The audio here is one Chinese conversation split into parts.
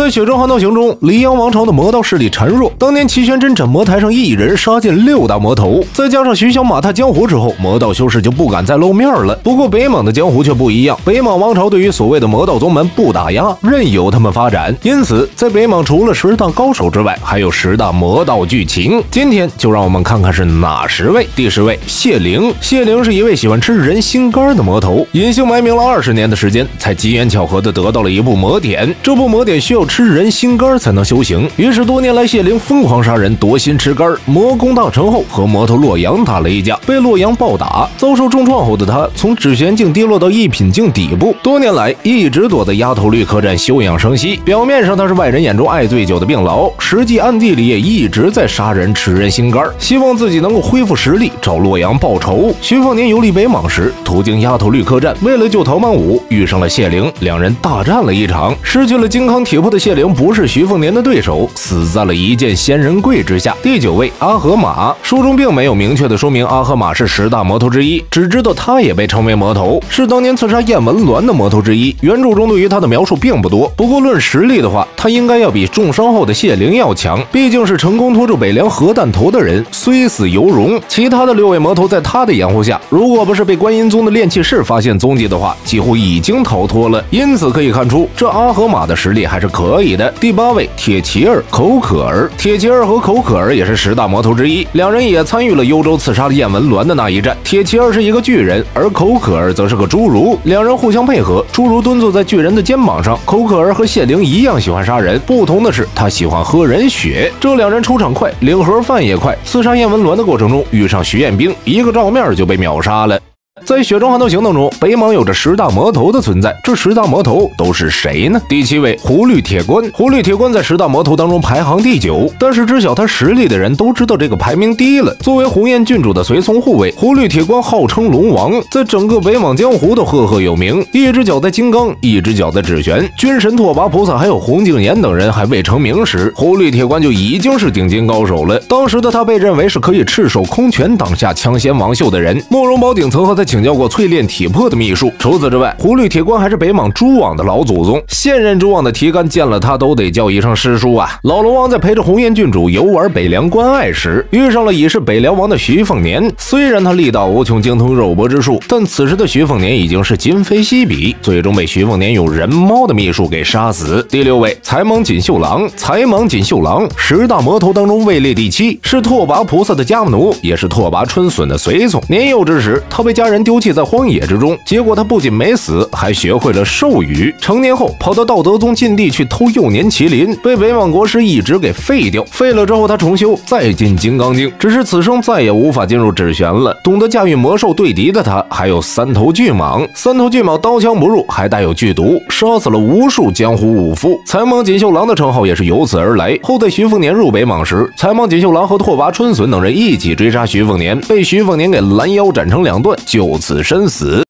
在《血中悍刀行》中，黎阳王朝的魔道势力孱弱。当年齐宣真斩魔台上一人杀尽6大魔头，再加上徐骁马踏江湖之后，魔道修士就不敢再露面了。不过北莽的江湖却不一样，北莽王朝对于所谓的魔道宗门不打压，任由他们发展。因此，在北莽除了10大高手之外，还有10大魔道剧情。今天就让我们看看是哪10位。第10位，谢灵。谢灵是一位喜欢吃人心肝的魔头，隐姓埋名了20年的时间，才机缘巧合的得到了一部魔典。这部魔典需要吃人心肝才能修行，于是多年来谢灵疯狂杀人，夺心吃肝。魔功大成后，和魔头洛阳打了一架，被洛阳暴打，遭受重创后的他从止玄境跌落到一品境底部，多年来一直躲在丫头绿客栈休养生息。表面上他是外人眼中爱醉酒的病痨，实际暗地里也一直在杀人吃人心肝，希望自己能够恢复实力，找洛阳报仇。徐凤年游历北莽时，途经丫头绿客栈，为了救陶满武，遇上了谢灵，两人大战了一场。失去了金康铁魄的谢灵不是徐凤年的对手，死在了一剑仙人柜之下。第9位，阿合马。书中并没有明确的说明阿合马是10大魔头之一，只知道他也被称为魔头，是当年刺杀燕文鸾的魔头之一。原著中对于他的描述并不多，不过论实力的话，他应该要比重伤后的谢灵要强，毕竟是成功拖住北凉核弹头的人，虽死犹荣。其他的6位魔头在他的掩护下，如果不是被观音宗的炼气士发现踪迹的话，几乎已经逃脱了。因此可以看出，这阿合马的实力还是可以的。第8位，铁骑儿、口可儿。铁骑儿和口可儿也是10大魔头之一，两人也参与了幽州刺杀燕文鸾的那一战。铁骑儿是一个巨人，而口可儿则是个侏儒，两人互相配合。侏儒蹲坐在巨人的肩膀上，口可儿和谢灵一样喜欢杀人，不同的是他喜欢喝人血。这两人出场快，领盒饭也快。刺杀燕文鸾的过程中遇上徐彦兵，一个照面就被秒杀了。在《血中悍刀行》当中，北莽有着10大魔头的存在，这10大魔头都是谁呢？第7位，胡律铁关。胡律铁关在10大魔头当中排行第9，但是知晓他实力的人都知道这个排名低了。作为鸿雁郡主的随从护卫，胡律铁关号称龙王，在整个北莽江湖都赫赫有名。一只脚在金刚，一只脚在指玄，军神拓跋菩萨还有洪敬言等人还未成名时，胡律铁关就已经是顶尖高手了。当时的他被认为是可以赤手空拳挡下枪仙王秀的人。慕容宝鼎曾和他请教过淬炼体魄的秘术。除此之外，胡律铁关还是北莽蛛网的老祖宗，现任蛛网的提干见了他都得叫一声师叔啊。老龙王在陪着鸿雁郡主游玩北凉关隘时，遇上了已是北凉王的徐凤年。虽然他力大无穷，精通肉搏之术，但此时的徐凤年已经是今非昔比，最终被徐凤年用人猫的秘术给杀死。第6位，财莽锦绣郎。财莽锦绣郎10大魔头当中位列第7，是拓跋菩萨的家奴，也是拓跋春笋的随从。年幼之时，他被家人丢弃在荒野之中，结果他不仅没死，还学会了授语。成年后跑到道德宗禁地去偷幼年麒麟，被北莽国师一直给废掉。废了之后他重修，再进金刚境，只是此生再也无法进入止玄了。懂得驾驭魔兽对敌的他，还有3头巨蟒。3头巨蟒刀枪不入，还带有剧毒，杀死了无数江湖武夫。财莽锦绣郎的称号也是由此而来。后在徐凤年入北莽时，财莽锦绣郎和拓跋春笋等人一起追杀徐凤年，被徐凤年给拦腰斩成2段，就此身死。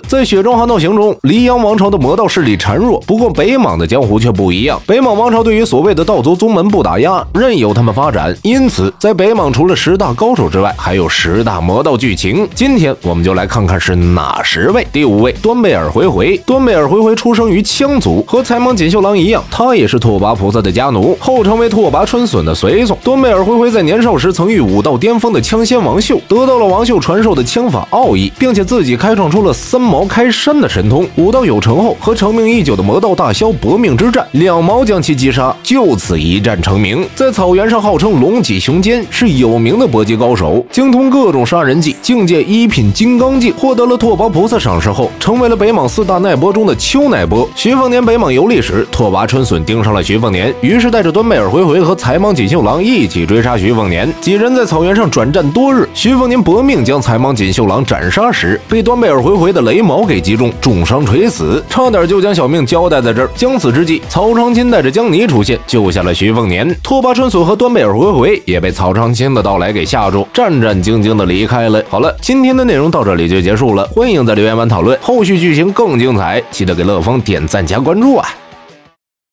在《血中悍刀行》中，黎阳王朝的魔道势力孱弱，不过北莽的江湖却不一样。北莽王朝对于所谓的道族宗门不打压，任由他们发展，因此在北莽除了10大高手之外，还有10大魔道剧情。今天我们就来看看是哪10位。第5位，端贝尔回回。端贝尔回回出生于羌族，和财莽锦绣郎一样，他也是拓跋菩萨的家奴，后成为拓跋春笋的随从。端贝尔回回在年少时曾遇武道巅峰的枪仙王秀，得到了王秀传授的枪法奥义，并且自己开创出了3毛开山的神通。武道有成后，和成名已久的魔道大枭搏命之战，2毛将其击杀，就此一战成名。在草原上号称龙脊雄坚，是有名的搏击高手，精通各种杀人技，境界1品金刚境。获得了拓跋菩萨赏识后，成为了北莽4大奈波中的丘奈波。徐凤年北莽游历时，拓跋春笋盯上了徐凤年，于是带着端贝尔回回和财莽锦绣郎一起追杀徐凤年。几人在草原上转战多日，徐凤年搏命将财莽锦绣郎斩杀时，被端贝尔回回的雷矛给击中，重伤垂死，差点就将小命交代在这儿。将死之际，曹长钦带着江泥出现，救下了徐凤年。拓跋春笋和端贝尔回回也被曹长钦的到来给吓住，战战兢兢的离开了。好了，今天的内容到这里就结束了，欢迎在留言板讨论，后续剧情更精彩，记得给乐风点赞加关注啊！